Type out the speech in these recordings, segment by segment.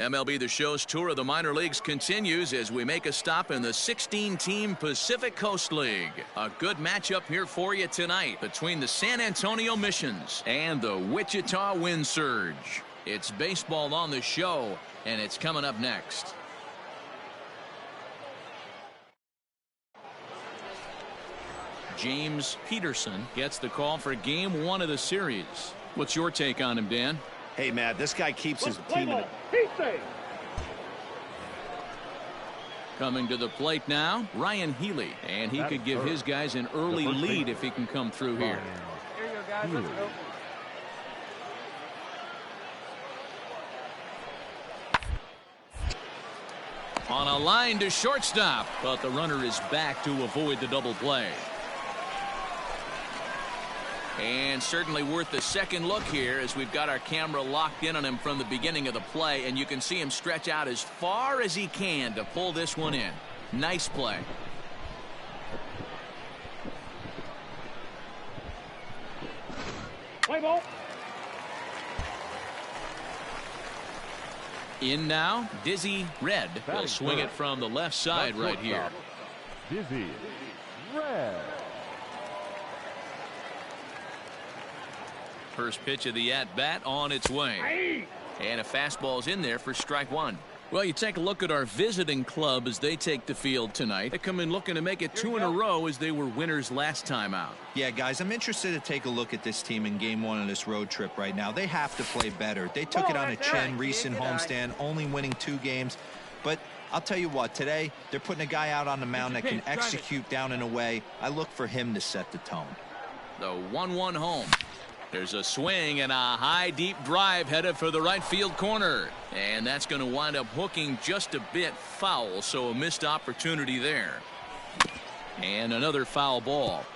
MLB The Show's tour of the minor leagues continues as we make a stop in the 16-team Pacific Coast League. A good matchup here for you tonight between the San Antonio Missions and the Wichita Wind Surge. It's baseball on the show, and it's coming up next. James Peterson gets the call for game 1 of the series. What's your take on him, Dan? Hey, Matt, this guy keeps his team in it. Coming to the plate now, Ryan Healy, and he could give his guys an early lead if he can come through here. Here you go, guys. Let's go. On a line to shortstop, but the runner is back to avoid the double play. And certainly worth the second look here as we've got our camera locked in on him from the beginning of the play, and you can see him stretch out as far as he can to pull this one in. Nice play. Play ball. In now, Dizzy Red will swing it from the left side right here. Dizzy Red. First pitch of the at-bat on its way. And a fastball's in there for strike 1. Well, you take a look at our visiting club as they take the field tonight. They come in looking to make it 2 in a row as they were winners last time out. Yeah, guys, I'm interested to take a look at this team in game 1 of this road trip right now. They have to play better. They took it on the chin, recent homestand, only winning 2 games. But I'll tell you what, today they're putting a guy out on the mound that can execute down and away. I look for him to set the tone. The 1-1 home. There's a swing and a high deep drive headed for the right field corner, and that's going to wind up hooking just a bit foul, so a missed opportunity there. And another foul ball.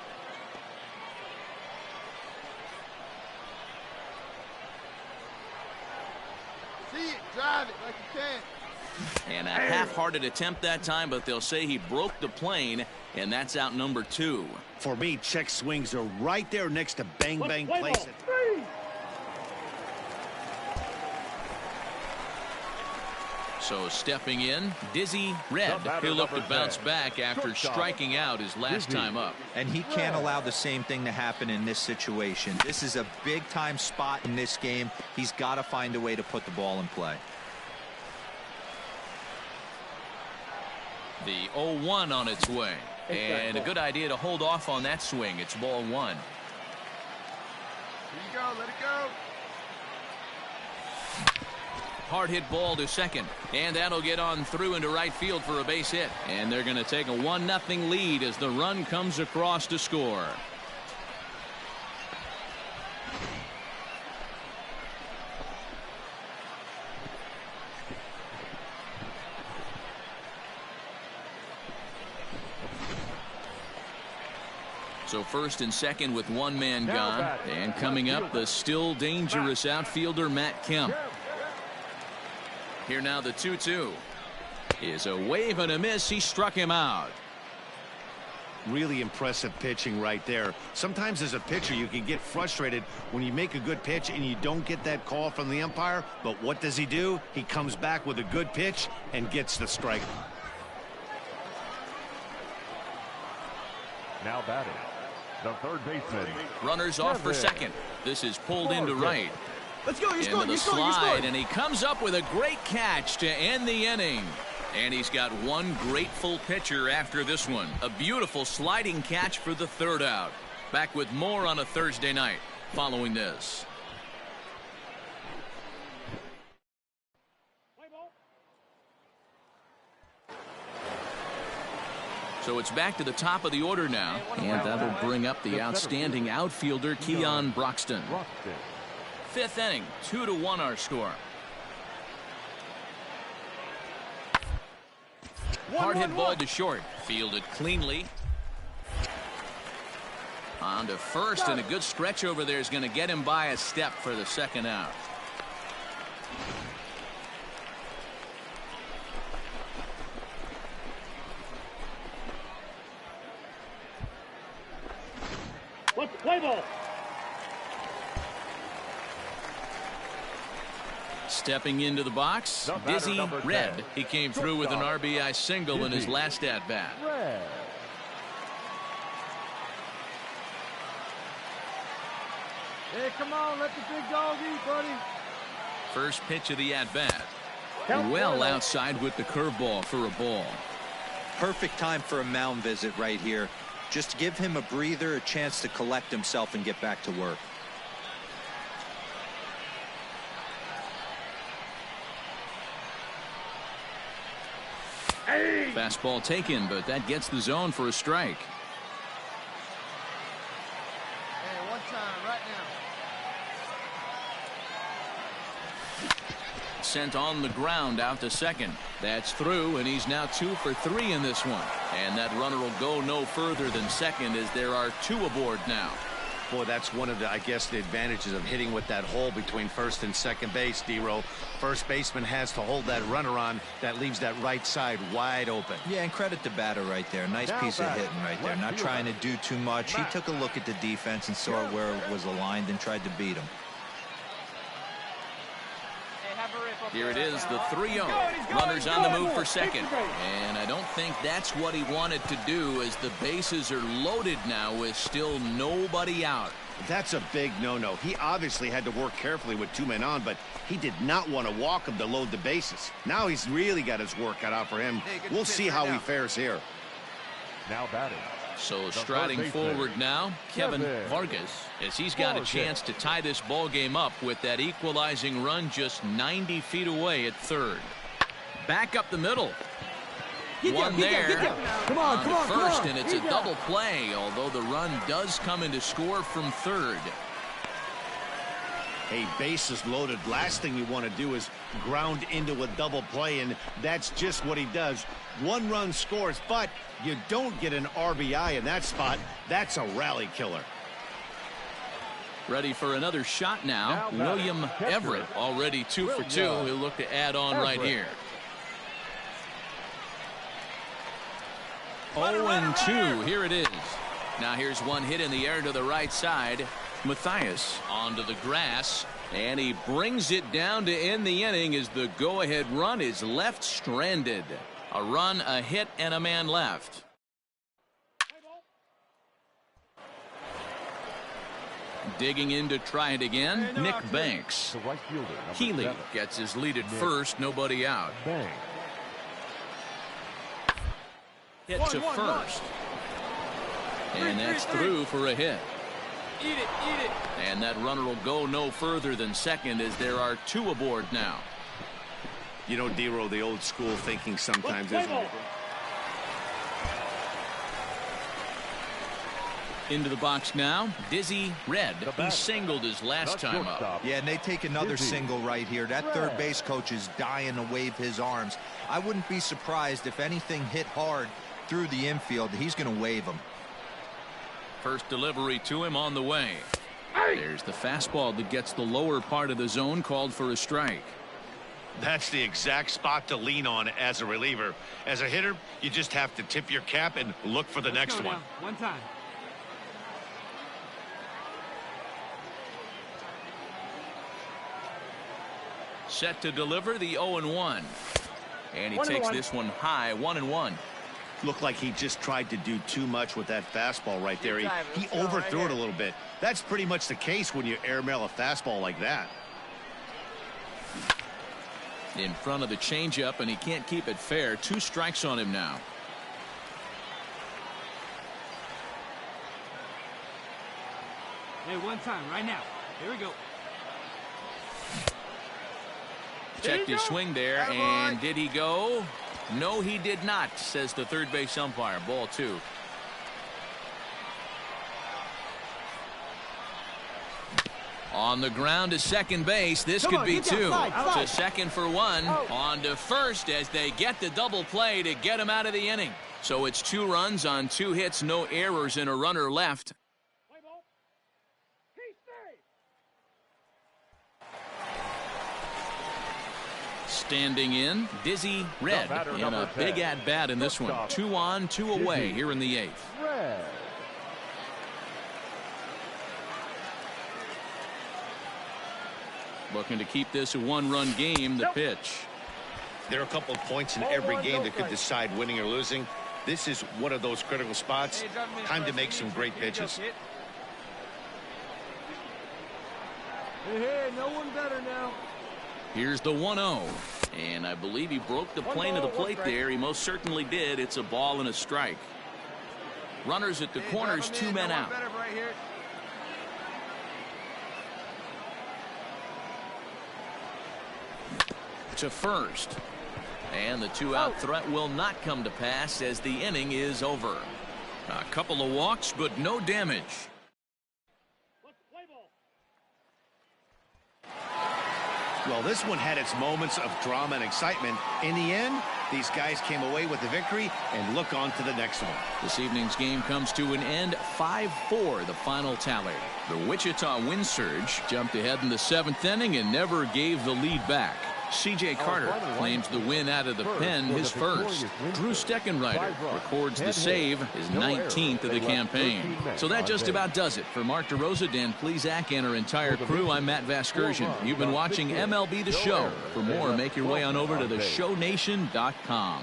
See it, drive it like you can. And a half-hearted attempt that time, but they'll say he broke the plane, and that's out number 2. For me, check swings are right there next to bang, bang, place it. So stepping in, Dizzy Red. He'll look to bounce back after striking out his last time up. And he can't allow the same thing to happen in this situation. This is a big-time spot in this game. He's got to find a way to put the ball in play. The 0-1 on its way. And a good idea to hold off on that swing. It's ball 1. Here you go. Let it go. Hard hit ball to second. And that'll get on through into right field for a base hit. And they're going to take a 1-0 lead as the run comes across to score. So first and second with 1 man gone. And coming up, the still dangerous outfielder Matt Kemp. Here now the 2-2 is a wave and a miss. He struck him out. Really impressive pitching right there. Sometimes as a pitcher you can get frustrated when you make a good pitch and you don't get that call from the umpire. But what does he do? He comes back with a good pitch and gets the strike. Now batting, the third baseman. Runners off for second. This is pulled into right. Let's go. You're Into scoring. the You're scoring. You're slide, scoring. and he comes up with a great catch to end the inning. And he's got one grateful pitcher after this one. A beautiful sliding catch for the 3rd out. Back with more on a Thursday night following this. So it's back to the top of the order now, and that'll bring up the outstanding outfielder Keon Broxton. 5th inning, 2-1 our score. Hard hit ball to short, fielded cleanly. On to first, and a good stretch over there is going to get him by a step for the 2nd out. Stepping into the box, Dizzy Red. He came through with an RBI single in his last at-bat. Hey, come on, let the big dog eat, buddy. First pitch of the at-bat. Well outside with the curveball for a ball. Perfect time for a mound visit right here. Just give him a breather, a chance to collect himself and get back to work. Fastball taken, but that gets the zone for a strike. Hey, one time, right now. Sent on the ground out to second. That's through, and he's now 2 for 3 in this one. And that runner will go no further than second as there are 2 aboard now. Boy, that's one of the, I guess, the advantages of hitting with that hole between first and second base, D-Row. First baseman has to hold that runner on. That leaves that right side wide open. Yeah, and credit the batter right there. Nice piece of hitting right there. Not trying to do too much. He took a look at the defense and saw where it was aligned and tried to beat him. Here it is, the 3-0. Runners on the move for second. And I don't think that's what he wanted to do, as the bases are loaded now with still nobody out. That's a big no-no. He obviously had to work carefully with 2 men on, but he did not want to walk him to load the bases. Now he's really got his work cut out for him. We'll see how he fares here. Now batting. So striding forward now, Kevin Vargas, as he's got a chance to tie this ball game up with that equalizing run just 90 feet away at third. Back up the middle. One there. Come on, come on, first, come on. and it's a double play, although the run does come in to score from third. Hey, bases loaded. Last thing you want to do is ground into a double play, and that's just what he does. 1 run scores, but you don't get an RBI in that spot. That's a rally killer. Ready for another shot now. William Everett, already 2 for 2. He'll look to add on right here. 0-2. Here it is. Now here's one hit in the air to the right side. Matthias onto the grass, and he brings it down to end the inning as the go-ahead run is left stranded. A run, a hit, and a man left. Digging in to try it again, Nick Banks. The right fielder, Healy 7. gets his lead at first, nobody out. Bang. Hit to first. And that's through for a hit. Eat it, eat it. And that runner will go no further than second as there are 2 aboard now. You know, D-Row, the old school thinking sometimes isn't. Into the box now, Dizzy Red. He singled his last time up. Yeah, and they take another single right here. That third base coach is dying to wave his arms. I wouldn't be surprised if anything hit hard through the infield. He's going to wave him. First delivery to him on the way. There's the fastball that gets the lower part of the zone, called for a strike. That's the exact spot to lean on as a reliever. As a hitter, you just have to tip your cap and look for the next one. One time. Set to deliver the 0-1. And he takes this one high, 1-1. Looked like he just tried to do too much with that fastball right there. He overthrew it a little bit. That's pretty much the case when you airmail a fastball like that. In front of the changeup, and he can't keep it fair. 2 strikes on him now. Hey, one time, right now. Here we go. Checked his swing there, and did he go? No, he did not, says the third base umpire. Ball 2. On the ground to second base. This could be 2. To second for 1. On to first as they get the double play to get him out of the inning. So it's 2 runs on 2 hits, no errors, and a runner left. Standing in, Dizzy Red in a big at-bat in this one. 2 on, 2 away here in the 8th. Red. Looking to keep this a one-run game. The pitch. There are a couple of points in every game that could decide winning or losing. This is one of those critical spots. Time to make some great pitches. Hey, no one better now. Here's the 1-0. And I believe he broke the plane of the plate there. He most certainly did. It's a ball and a strike. Runners at the corners, 2 men out. To first. And the 2-out threat will not come to pass as the inning is over. A couple of walks, but no damage. Well, this one had its moments of drama and excitement. In the end, these guys came away with the victory and look on to the next one. This evening's game comes to an end. 5-4 the final tally. The Wichita Wind Surge jumped ahead in the 7th inning and never gave the lead back. C.J. Carter claims the win out of the pen, his first. Drew Steckenrider records the save, his 19th of the campaign. So that just about does it. For Mark DeRosa, Dan Plesac, and our entire crew, I'm Matt Vasgersian. You've been watching MLB The Show. For more, make your way on over to theshownation.com.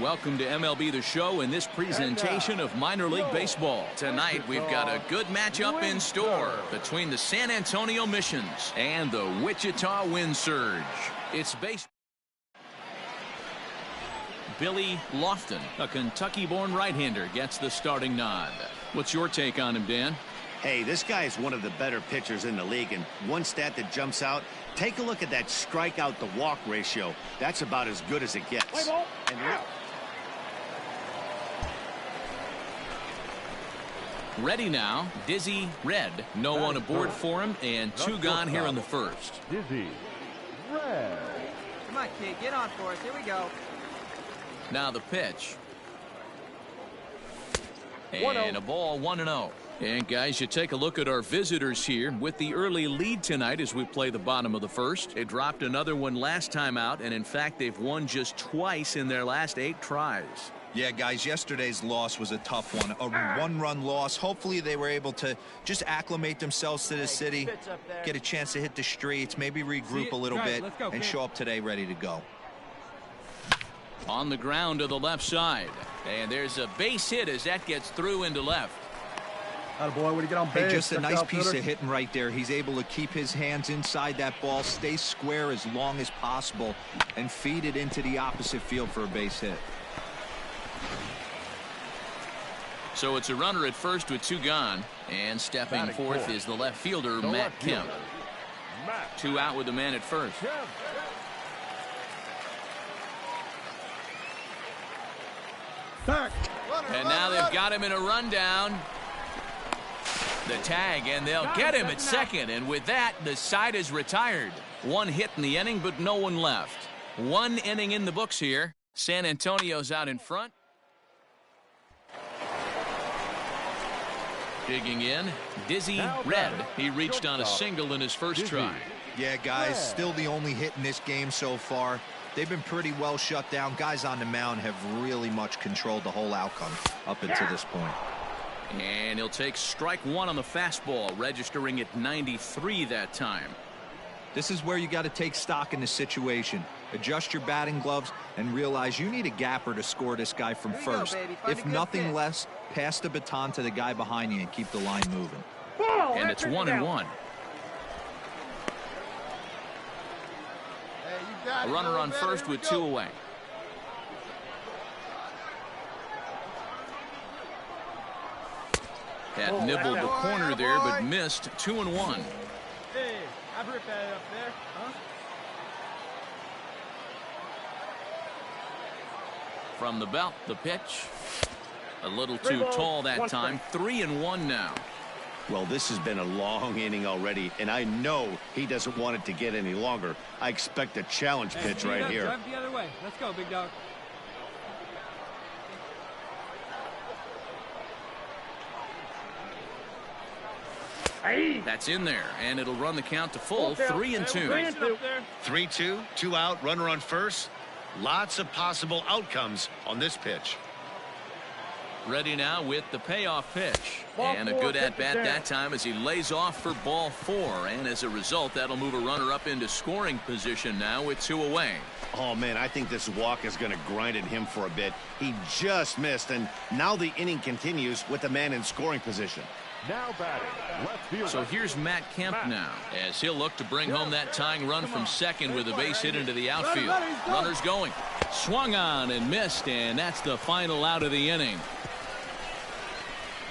Welcome to MLB The Show in this presentation of minor league baseball. Tonight we've got a good matchup in store between the San Antonio Missions and the Wichita Wind Surge. It's baseball. Billy Lofton, a Kentucky-born right-hander, gets the starting nod. What's your take on him, Dan? Hey, this guy is one of the better pitchers in the league, and one stat that jumps out, take a look at that strikeout to walk ratio. That's about as good as it gets. And ready now, Dizzy Red. No one aboard for him, and 2 gone here in the first. Dizzy Red. Come on, kid, get on for us. Here we go. Now the pitch. And a ball, 1-0. And guys, you take a look at our visitors here with the early lead tonight as we play the bottom of the first. They dropped another one last time out, and in fact, they've won just twice in their last 8 tries. Yeah, guys, yesterday's loss was a tough one. A one-run loss. Hopefully they were able to just acclimate themselves to the city, get a chance to hit the streets, maybe regroup a little bit, and show up today ready to go. On the ground to the left side. And there's a base hit as that gets through into left. Attaboy, when you get on base, just a nice piece of hitting right there. He's able to keep his hands inside that ball, stay square as long as possible, and feed it into the opposite field for a base hit. So it's a runner at first with 2 gone, and stepping forth is the left fielder, Matt Kemp. 2 out with the man at first. And now they've got him in a rundown. The tag, and they'll get him at second, and with that, the side is retired. 1 hit in the inning, but no one left. 1 inning in the books here. San Antonio's out in front. Digging in, Dizzy Red. He reached on a single in his first try. Yeah, guys, still the only hit in this game so far. They've been pretty well shut down. Guys on the mound have really much controlled the whole outcome up until this point. And he'll take strike 1 on the fastball, registering at 93 that time. This is where you got to take stock in the situation. Adjust your batting gloves and realize you need a gapper to score this guy from first. If nothing less, pass the baton to the guy behind you and keep the line moving. And it's 1-1. A runner on first with 2 away. Had nibbled the corner there, but missed. 2-1. Hey, I've ripped that up there, huh? From the belt, the pitch. A little too tall that time. 3-1 now. Well, this has been a long inning already, and I know he doesn't want it to get any longer. I expect a challenge pitch right here. Drive the other way. Let's go, big dog. That's in there, and it'll run the count to full. 3-2. 3-2, 2 out, runner on first. Lots of possible outcomes on this pitch. Ready now with the payoff pitch. And a good at-bat that time as he lays off for ball 4. And as a result, that'll move a runner up into scoring position now with 2 away. Oh, man, I think this walk is going to grind at him for a bit. He just missed, and now the inning continues with the man in scoring position. Now batting, left fielder. So here's Matt Kemp now, as he'll look to bring home that tying run from second with a base hit into the outfield. Runners going. Swung on and missed, and that's the final out of the inning.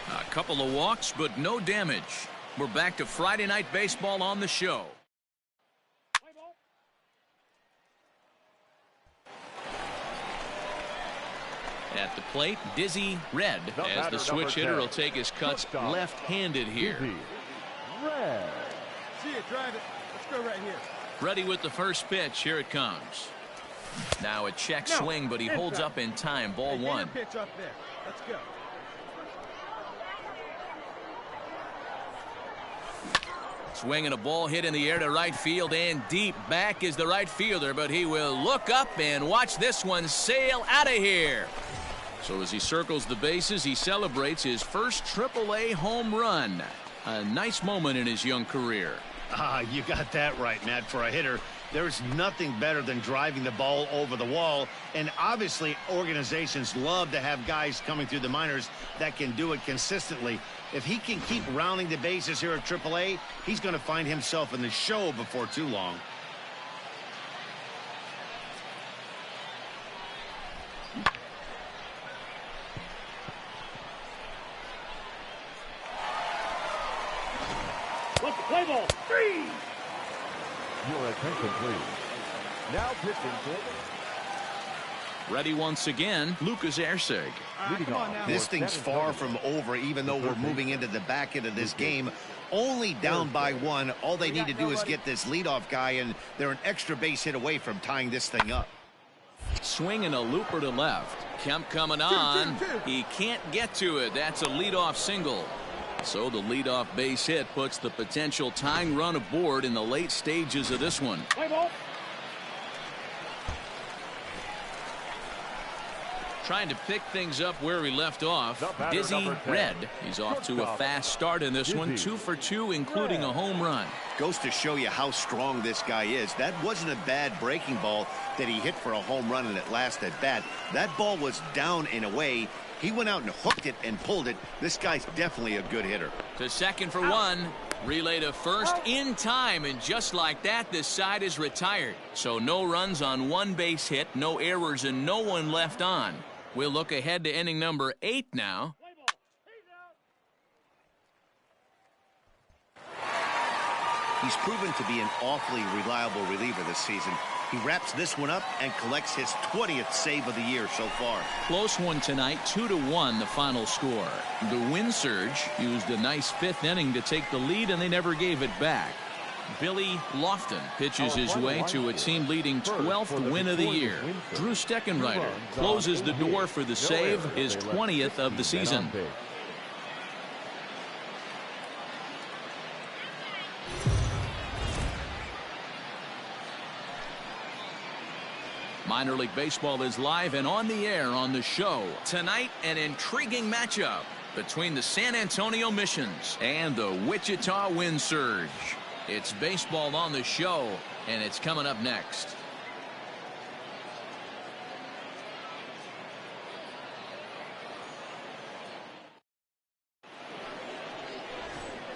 A couple of walks, but no damage. We're back to Friday Night Baseball on the show. At the plate, Dizzy Red, as the switch hitter will take his cuts left-handed here. Red. See it, drive it. Let's go right here. Ready with the first pitch. Here it comes. Now a check swing, but he holds up in time. Ball 1. Pitch up there. Let's go. Swinging a ball hit in the air to right field, and deep back is the right fielder, but he will look up and watch this one sail out of here. So as he circles the bases, he celebrates his first AAA home run. A nice moment in his young career. You got that right, Matt. For a hitter, there's nothing better than driving the ball over the wall. And obviously, organizations love to have guys coming through the minors that can do it consistently. If he can keep rounding the bases here at AAA, he's going to find himself in the show before too long. Let's play ball. 3. Your attention, please. Now pitching for. Ready once again, Lucas Erceg. This thing's far from over, even though we're moving into the back end of this game. Only down by 1. All they need to do is get this leadoff guy, and they're an extra base hit away from tying this thing up. Swinging a looper to left. Kemp coming on. He can't get to it. That's a leadoff single. So the leadoff base hit puts the potential tying run aboard in the late stages of this one. Trying to pick things up where we left off. Dizzy Red. He's off to a fast start in this one. 2 for 2, including a home run. Goes to show you how strong this guy is. That wasn't a bad breaking ball that he hit for a home run in that last at bat. That ball was down and away. He went out and hooked it and pulled it. This guy's definitely a good hitter. To second for 1. Relay to first in time, and just like that, this side is retired. So no runs on 1 base hit, no errors, and no one left on. We'll look ahead to inning number 8 now. He's proven to be an awfully reliable reliever this season. He wraps this one up and collects his 20th save of the year so far. Close one tonight, 2-1 the final score. The wind surge used a nice 5th inning to take the lead, and they never gave it back. Billy Lofton pitches his way to a team-leading 12th win of the year. Drew Steckenrider closes the door for the save, his 20th of the season. Minor League Baseball is live and on the air on the show. Tonight, an intriguing matchup between the San Antonio Missions and the Wichita Wind Surge. It's baseball on the show, and it's coming up next.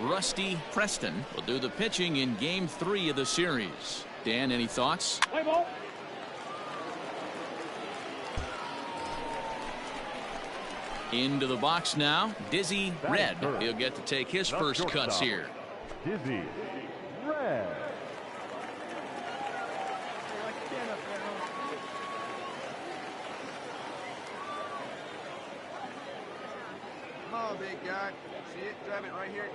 Rusty Preston will do the pitching in Game 3 of the series. Dan, any thoughts? Play ball. Into the box now, Dizzy Red. He'll get to take his first cuts here. Dizzy Red. Come on, big guy. See it? Drive it right here.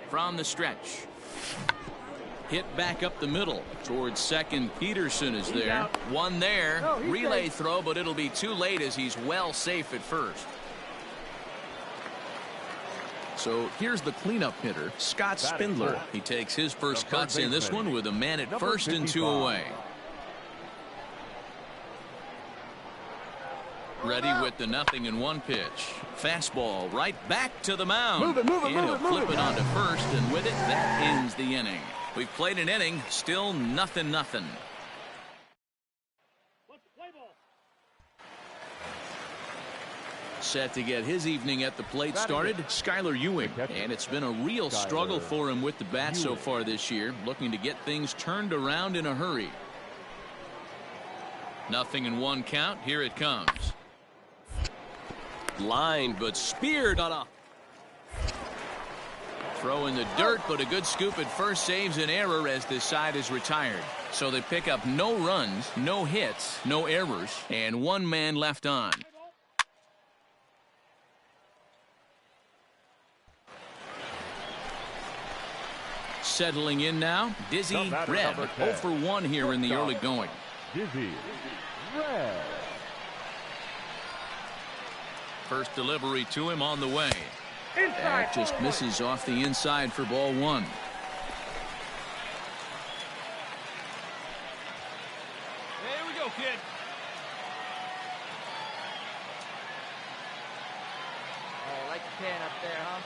From the stretch. Hit back up the middle towards second. Peterson is there. One there. Relay throw, but it'll be too late as he's well safe at first. So here's the cleanup hitter, Scott Spindler. He takes his first cuts in this one with a man at first and 2 away. Ready with the 0-1 pitch. Fastball right back to the mound. Move it, and he'll flip it onto first, and with it, that ends the inning. We've played an inning, still 0-0. Set to get his evening at the plate started, Skylar Ewing. And it's been a real struggle for him with the bat so far this year, looking to get things turned around in a hurry. 0-1 count. Here it comes. Line, but speared on a throw in the dirt, but a good scoop at first saves an error as this side is retired. So they pick up no runs, no hits, no errors, and one man left on. Settling in now, Dizzy Red, 0 for 1 here in the early going. Dizzy Red. First delivery to him on the way. That just misses off the inside for ball 1. Here we go, kid. Oh, like the can up there, huh?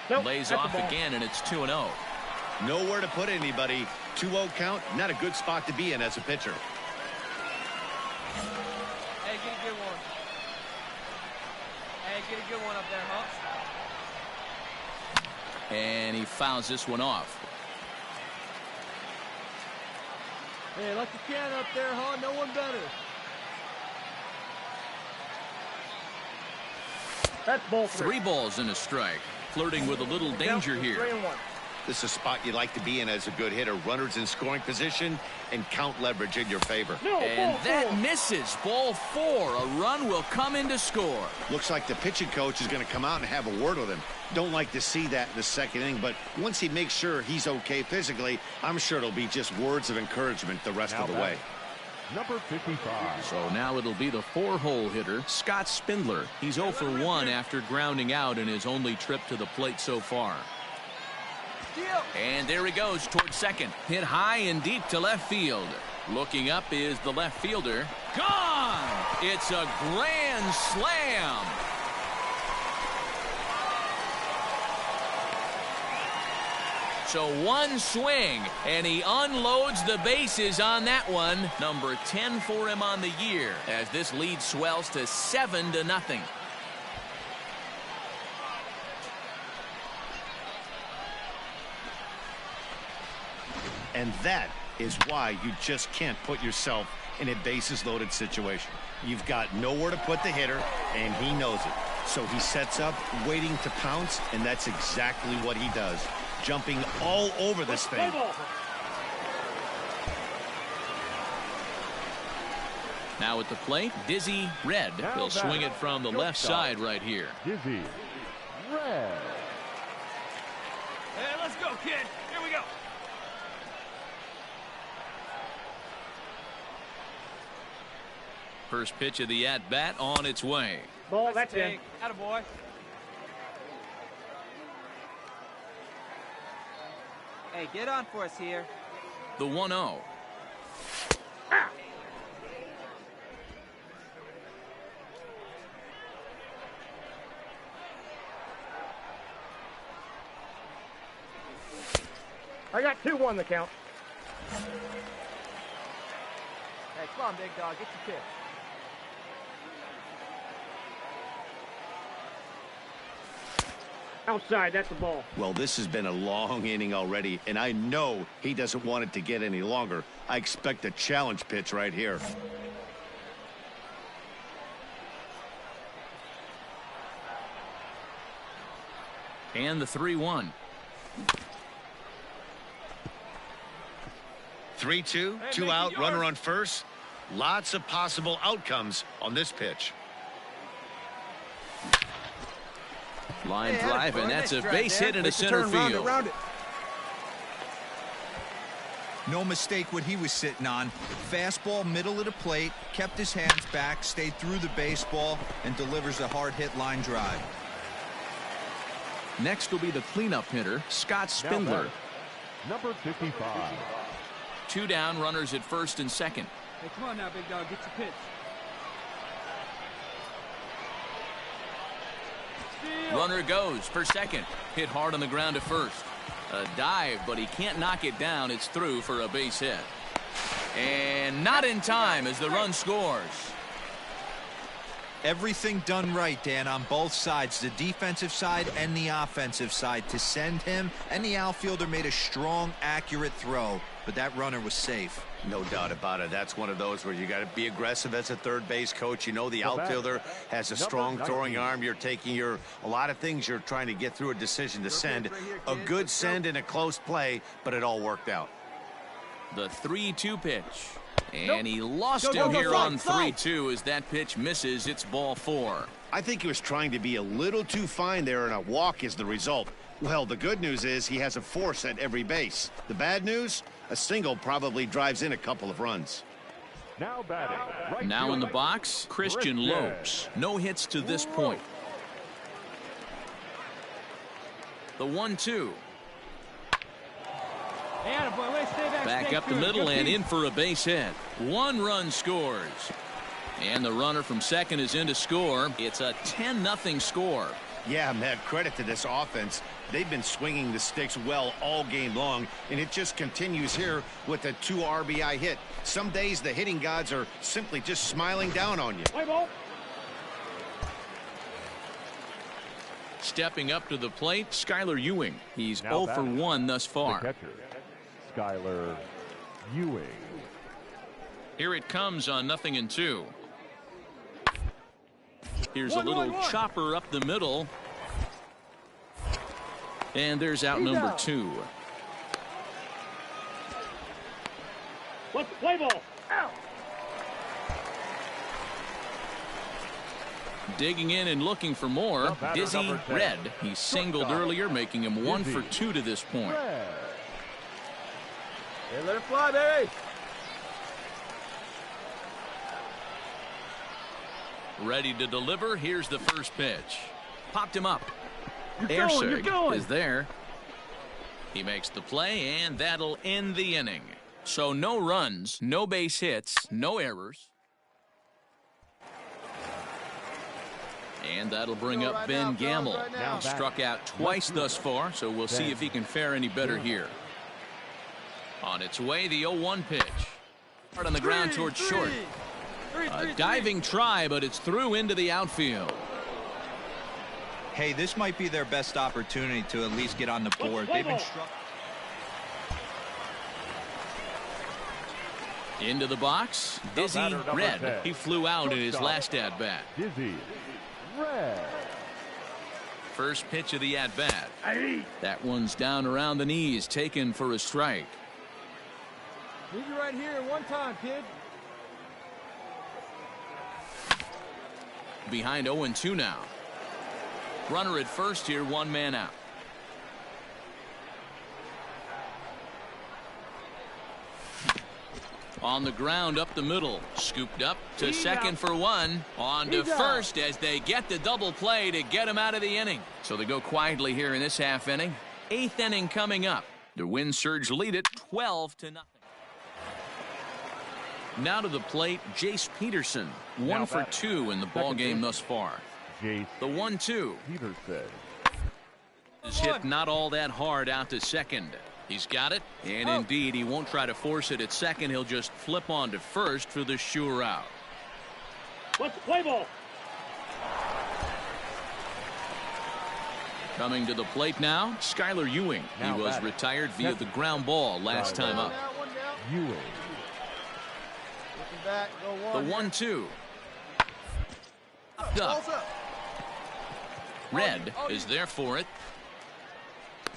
Nope, Lays off again, and it's 2-0. Nowhere to put anybody. 2-0 count, not a good spot to be in as a pitcher. Hey, get a good one. Hey, get a good one up there, huh? And he fouls this one off. Hey, like the can up there, huh? No one better. That's ball 3 balls and a strike. Flirting with a little danger here. 3-1. This is a spot you like to be in as a good hitter. Runners in scoring position and count leverage in your favor. And that misses. Ball 4. A run will come in to score. Looks like the pitching coach is going to come out and have a word with him. Don't like to see that in the second inning, but once he makes sure he's okay physically, I'm sure it'll be just words of encouragement the rest of the way. Number 55. So now it'll be the 4-hole hitter, Scott Spindler. He's 0 for 1 after grounding out in his only trip to the plate so far. And there he goes towards second. Hit high and deep to left field. Looking up is the left fielder. Gone! It's a grand slam. So one swing, and he unloads the bases on that one. Number 10 for him on the year, as this lead swells to 7-0. And that is why you just can't put yourself in a bases loaded situation. You've got nowhere to put the hitter, and he knows it. So he sets up, waiting to pounce, and that's exactly what he does. Jumping all over this thing. Now at the plate, Dizzy Red. He'll swing it from the left side right here. Dizzy Red. Hey, let's go, kid. Here we go. First pitch of the at-bat on its way. Ball, that's in. Attaboy. Hey, get on for us here. The 1-0. I got 2-1 the count. Hey, come on, big dog. Get your pitch. Outside, that's the ball. Well, this has been a long inning already, and I know he doesn't want it to get any longer. I expect a challenge pitch right here. And the 3-1. 3-2, 2 out, runner on first. Lots of possible outcomes on this pitch. Line drive, and that's a base hit into center field. No mistake what he was sitting on. Fastball, middle of the plate, kept his hands back, stayed through the baseball, and delivers a hard hit line drive. Next will be the cleanup hitter, Scott Spindler. Number 55. 2 down, runners at first and second. Hey, come on now, big dog. Get your pitch. Runner goes for second. Hit hard on the ground to first. A dive, but he can't knock it down. It's through for a base hit. And not in time as the run scores. Everything done right, Dan, on both sides, the defensive side and the offensive side, to send him, and the outfielder made a strong, accurate throw, but that runner was safe. No doubt about it. That's one of those where you got to be aggressive as a third base coach. You know the outfielder has a strong throwing arm. You're taking a lot of things you're trying to get through a decision to send. A good send in a close play, but it all worked out. The 3-2 pitch. And he lost him here on 3-2 as that pitch misses. It's ball 4. I think he was trying to be a little too fine there, and a walk is the result. Well, the good news is he has a force at every base. The bad news, a single probably drives in a couple of runs. Now batting. Right now field. in the box, Christian Lopes. No hits to this point. The 1-2. Back up the middle and in for a base hit. 1 run scores. And the runner from second is in to score. It's a 10-0 score. Yeah, man, credit to this offense. They've been swinging the sticks well all game long, and it just continues here with a 2 RBI hit. Some days the hitting gods are simply just smiling down on you. Play ball. Stepping up to the plate, Skylar Ewing. He's Now 0 for 1 thus far. The catcher, Skylar Ewing. Here it comes on 0-2. Here's a little chopper up the middle. And there's out number 2. What's the play ball? Out. Digging in and looking for more. Dizzy Red. He singled earlier, making him 1 for 2 to this point. Hey, let it fly, baby. Ready to deliver. Here's the first pitch. Popped him up. You're going. Is there. He makes the play, and that'll end the inning. So no runs, no base hits, no errors. And that'll bring up Ben Gamble. Now He struck out twice thus far, so we'll see if he can fare any better here. On its way, the 0-1 pitch. Hard on the ground towards short. A diving try, but it's through into the outfield. Hey, this might be their best opportunity to at least get on the board. They've been struck. Into the box, Dizzy Red. He flew out in his last at-bat. Dizzy Red. First pitch of the at-bat. That one's down around the knees, taken for a strike. Need you right here one time, kid. Behind 0-2 now. Runner at first here, 1 man out. On the ground up the middle, scooped up to second for 1. On to first as they get the double play to get him out of the inning. So they go quietly here in this half inning. 8th inning coming up. The Wind Surge lead it 12-0. Now to the plate, Jace Peterson. 1 for 2 in the ball game thus far. Jace The 1-2 Peterson. is hit not all that hard out to second. He's got it, and indeed he won't try to force it at second. He'll just flip on to first for the sure out. What's the play ball? Coming to the plate now, Skylar Ewing. He was retired via the ground ball last time up. Ewing. Looking back, go The 1-2. Up. Red is there for it.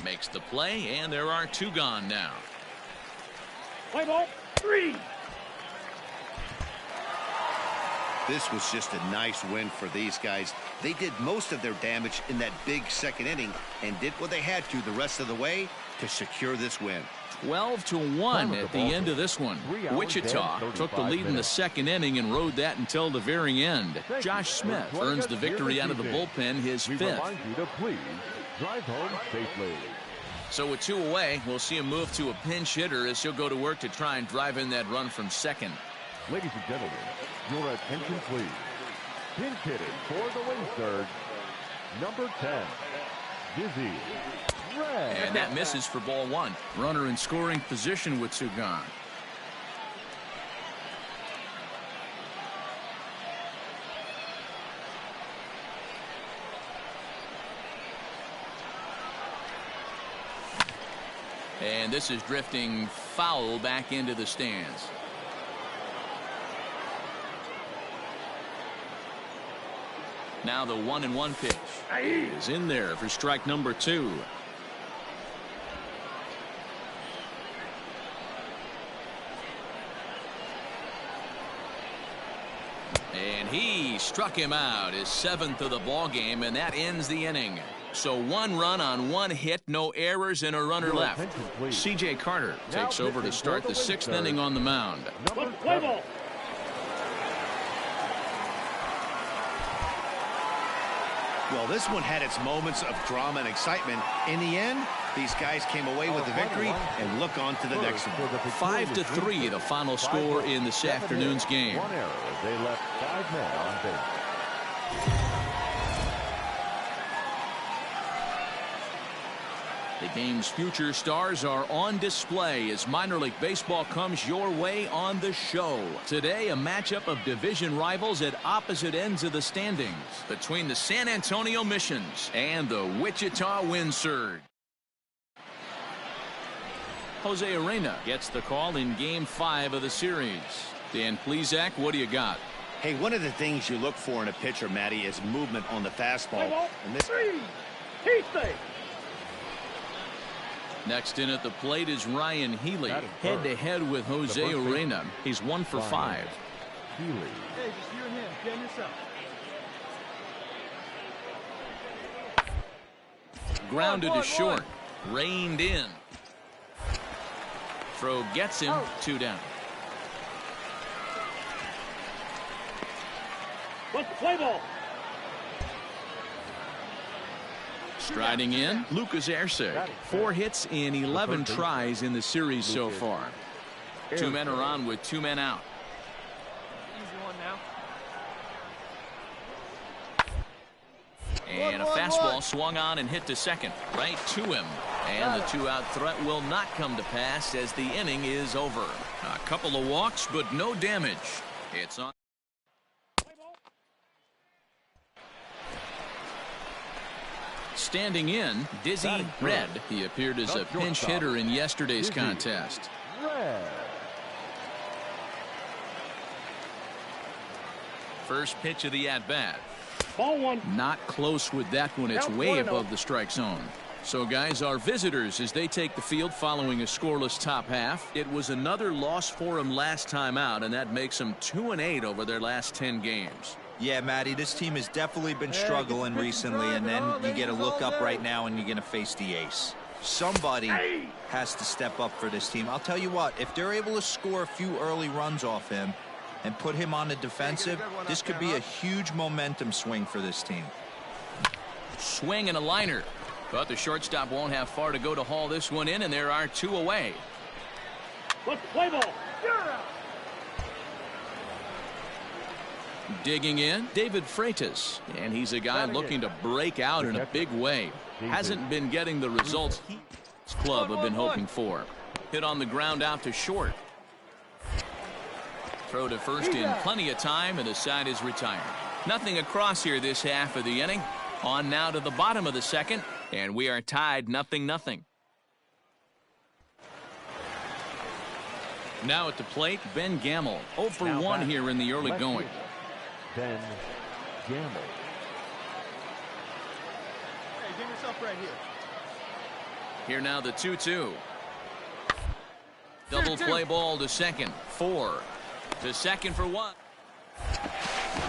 Makes the play, and there are 2 gone now. Play ball. 3. This was just a nice win for these guys. They did most of their damage in that big second inning and did what they had to the rest of the way to secure this win. 12-1 at the end of this one. Wichita took the lead in the second inning and rode that until the very end. Josh Smith earns the victory out of the bullpen, his 5th. Remind you to please drive home safely. So with 2 away, we'll see him move to a pinch hitter as he'll go to work to try and drive in that run from second. Ladies and gentlemen, your attention please. Pinch hitting for the Wind Surge, Number 10, Dizzy Red. And that misses for ball one. Runner in scoring position with two gone. And this is drifting foul back into the stands. Now the 1-1 pitch is in there for strike number 2. And he struck him out, his 7th of the ball game, and that ends the inning. So 1 run on 1 hit, no errors, and a runner left. C.J. Carter takes over to start the 6th inning on the mound. Play ball. Well, this one had its moments of drama and excitement. In the end, these guys came away with the victory and look on to the next one. 5-3, the final score in this afternoon's game. 1 error. They left 5 men on base. The game's future stars are on display as minor league baseball comes your way on the show. Today, a matchup of division rivals at opposite ends of the standings between the San Antonio Missions and the Wichita Wind Surge. Jose Arena gets the call in Game 5 of the series. Dan Plesac, what do you got? Hey, one of the things you look for in a pitcher, Matty, is movement on the fastball. And this HUSSLE. Next in at the plate is Ryan Healy, head-to-head with Jose Arena. He's 1 for 5. Healy. Hey, just you and him. Damn yourself. Grounded to short. Reined in. Throw gets him. 2 down. What's the play ball? Striding in, Lucas Erceg. 4 hits in 11 tries in the series so far. 2 men are on with 2 men out. Easy one now. And a fastball swung on and hit to second, right to him. And the 2-out threat will not come to pass as the inning is over. A couple of walks, but no damage. It's on. Standing in, Dizzy Red. He appeared as a pinch hitter in yesterday's contest. Red. First pitch of the at-bat. Ball 1. Not close with that one. It's way above the strike zone. So, guys, our visitors, as they take the field following a scoreless top half. It was another loss for them last time out, and that makes them 2-8 over their last 10 games. Yeah, Matty, this team has definitely been struggling recently, and then you get a look up right now and you're going to face the ace. Somebody has to step up for this team. I'll tell you what, if they're able to score a few early runs off him and put him on the defensive, this could be a huge momentum swing for this team. Swing and a liner. But the shortstop won't have far to go to haul this one in, and there are 2 away. What's the play ball? Digging in, David Freitas, and he's a guy looking to break out in a big way. Hasn't been getting the results his club have been hoping for. Hit on the ground out to short. Throw to first in plenty of time, and the side is retired. Nothing across here this half of the inning. On now to the bottom of the second, and we are tied 0-0. Now at the plate, Ben Gamel. 0 for 1 here in the early going. Ben Gamel. Hey, give yourself right here. Here now the 2-2. Double play ball to second. 4 to second for 1.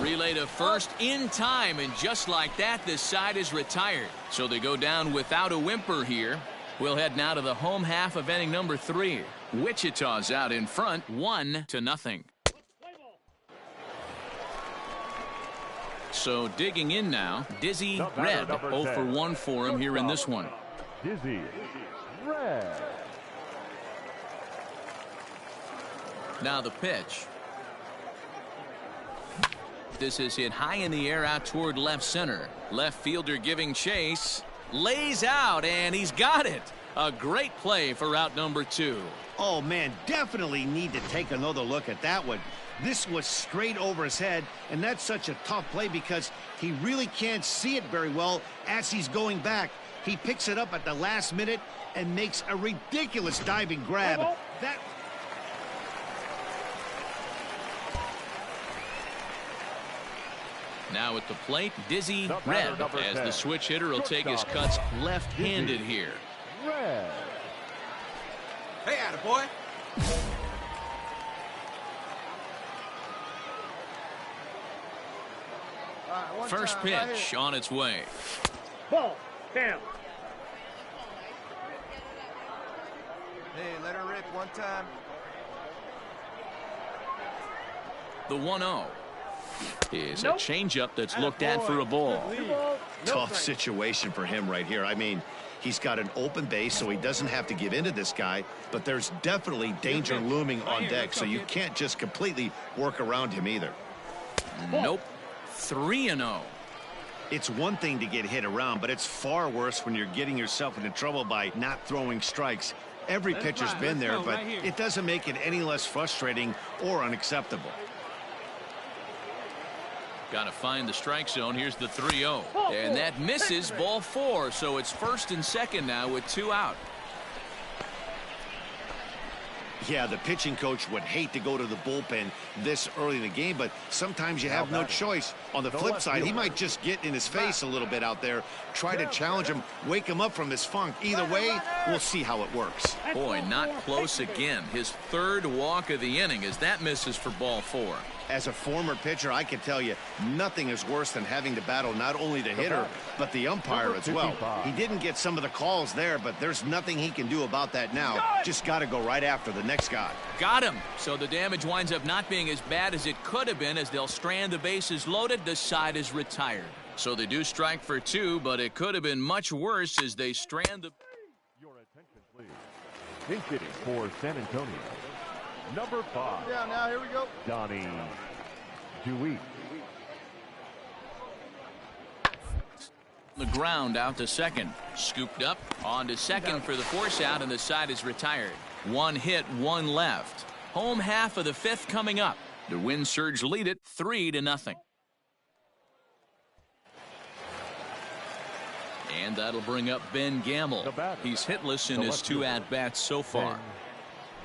Relay to first in time, and just like that, this side is retired. So they go down without a whimper here. We'll head now to the home half of inning number 3. Wichita's out in front, 1-0. So digging in now, Dizzy Red. 0 for 1 for him here in this one. Dizzy Red. Now the pitch. This is hit high in the air out toward left center. Left fielder giving chase. Lays out, and he's got it. A great play for out number 2. Oh, man, definitely need to take another look at that one. This was straight over his head, and that's such a tough play because he really can't see it very well as he's going back. He picks it up at the last minute and makes a ridiculous diving grab. That... Now at the plate, Dizzy Red, as the switch hitter will take his cuts left-handed here. Red. Hey, attaboy. First pitch on its way. Ball. Down. Hey, let her rip one time. The 1-0 is a changeup that's looked at for a ball. Tough situation for him right here. I mean, he's got an open base, so he doesn't have to give in to this guy, but there's definitely danger looming on deck, so you can't just completely work around him either. Nope. 3-0. It's one thing to get hit around, but it's far worse when you're getting yourself into trouble by not throwing strikes. Every pitcher's been there, but it doesn't make it any less frustrating or unacceptable. Got to find the strike zone. Here's the 3-0. And that misses, ball 4. So it's first and second now with 2 out. Yeah, the pitching coach would hate to go to the bullpen this early in the game, but sometimes you have no choice. On the flip side, he might just get in his face a little bit out there, try to challenge him, wake him up from his funk. Either way, we'll see how it works. Boy, not close again. His 3rd walk of the inning as that misses for ball 4. As a former pitcher, I can tell you nothing is worse than having to battle not only the hitter, but the umpire as well. He didn't get some of the calls there, but there's nothing he can do about that now. Just got to go right after the next guy. Got him. So the damage winds up not being as bad as it could have been as they'll strand the bases loaded. The side is retired. So they do strike for 2, but it could have been much worse as they strand the... Your attention, please. In hitting for San Antonio, number 5. Yeah, now here we go. Donnie Dewey. The ground out to second. Scooped up on to second for the force out, and the side is retired. 1 hit, 1 left. Home half of the 5th coming up. The Wind Surge lead it 3-0. And that'll bring up Ben Gamble. He's hitless in his 2 at-bats so far.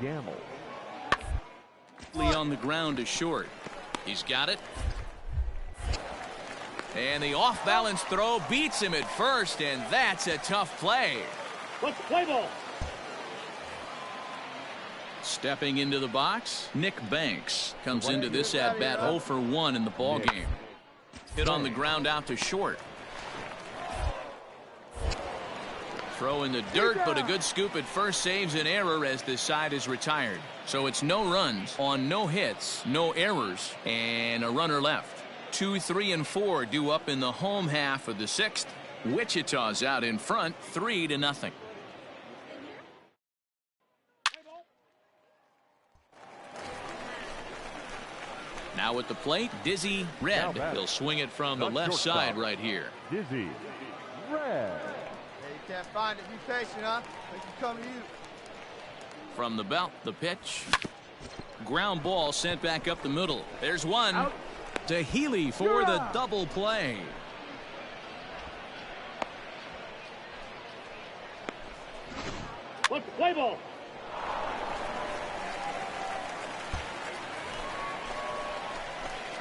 Gamble. On the ground to short. He's got it. And the off-balance throw beats him at first, and that's a tough play. What's the play ball? Stepping into the box, Nick Banks comes into this at-bat 0 for 1 in the ball game. Hit on the ground out to short. Throw in the dirt, but a good scoop at first saves an error as the side is retired. So it's no runs on no hits, no errors, and a runner left. 2, 3, and 4 due up in the home half of the 6th. Wichita's out in front 3-0. Now at the plate, Dizzy Red. He'll swing it from the left side right here. Dizzy Red. Hey, you can't find it. Be patient, huh? They can come to you. From the belt, the pitch. Ground ball sent back up the middle. There's one. Out. To Healy for the double play. What's the play ball?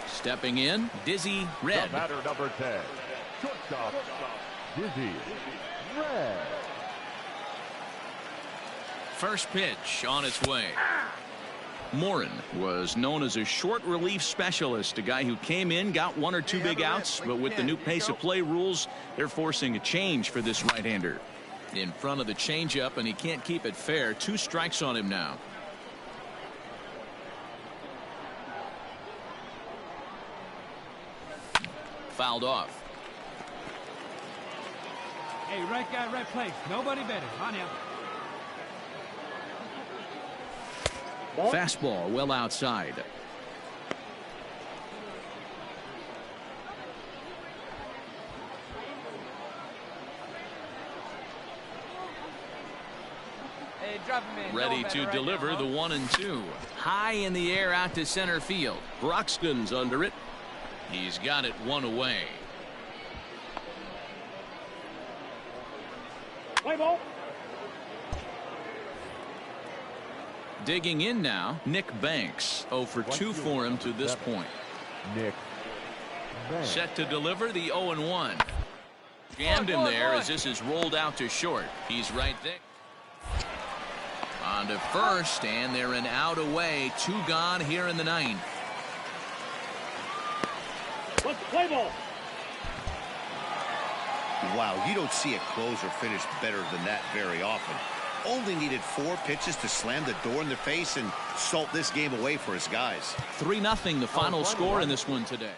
Stepping in, Dizzy Red. The batter number 10. Shortstop, Dizzy Red. First pitch on its way. Morin was known as a short relief specialist, a guy who came in, got 1 or 2 big outs, but with the new pace of play rules, they're forcing a change for this right-hander. In front of the changeup, and he can't keep it fair. 2 strikes on him now. Fouled off. Hey, right guy, right place. Nobody better. On him. Fastball well outside. drop him in. Ready to deliver the 1-2. High in the air out to center field. Broxton's under it. He's got it one away. Play ball. Digging in now, Nick Banks. 0 for 2 for him to this point. Nick Banks. Set to deliver the 0-1. Jammed him there as this is rolled out to short. He's right there. On to first, and they're an out away. 2 gone here in the 9th. What's the play ball? Wow, you don't see a closer finish better than that very often. Only needed 4 pitches to slam the door in their face and salt this game away for his guys. 3-0 the final score in this one today.